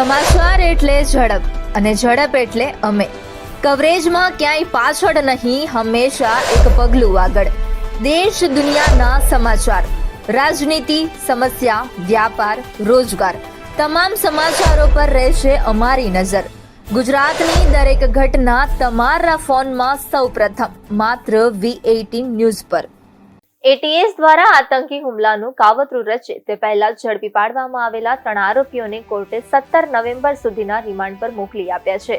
સમાચાર એટલે ઝડપ અને ઝડપ એટલે અમે. કવરેજમાં ક્યાંય પાછળ નહીં, હંમેશા એક પગલું આગળ. દેશ દુનિયાના સમાચાર, રાજનીતિ, સમસ્યા, વ્યાપાર, રોજગાર, તમામ સમાચારો પર રહેશે અમારી નજર. ગુજરાતની દરેક ઘટના તમારા ફોનમાં સૌપ્રથમ માત્ર V18 ન્યૂઝ પર. એટીએસ દ્વારા આતંકી હુમલાનું કાવતરું રચે તે પહેલા ઝડપી પાડવામાં આવેલા 3 આરોપીઓને કોર્ટે 17 નવેમ્બર સુધીના રિમાન્ડ પર મોકલી આપ્યા છે.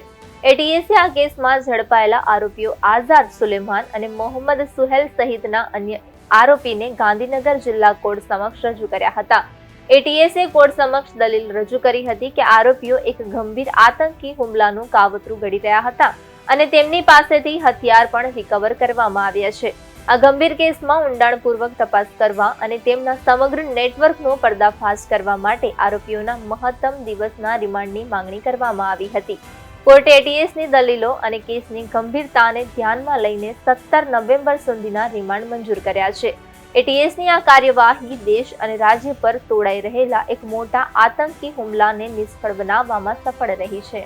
એટીએસે આ કેસમાં ઝડપાયેલા આરોપીઓ આઝાદ સુલેમાન અને મોહમ્મદ સુહેલ સહિતના અન્ય આરોપીને ગાંધીનગર જિલ્લા કોર્ટ સમક્ષ રજૂ કર્યા હતા. એટીએસે કોર્ટ સમક્ષ દલીલ રજૂ કરી હતી કે આરોપીઓ એક ગંભીર આતંકી હુમલાનું કાવતરું ઘડી રહ્યા હતા અને તેમની પાસેથી હથિયાર પણ રિકવર કરવામાં આવ્યા છે. આ ગંભીર કેસમાં ઊંડાણપૂર્વક તપાસ કરવા અને તેમના સમગ્ર નેટવર્કનો પર્દાફાશ કરવા માટે આરોપીઓના મહત્તમ દિવસના રિમાન્ડની માંગણી કરવામાં આવી હતી. કોર્ટે એટીએસની દલીલો અને કેસની ગંભીરતાને ધ્યાનમાં લઈને 17 નવેમ્બર સુધીના રિમાન્ડ મંજૂર કર્યા છે. એટીએસની આ કાર્યવાહી દેશ અને રાજ્ય પર તોડાઈ રહેલા એક મોટા આતંકી હુમલાને નિષ્ફળ બનાવવામાં સફળ રહી છે.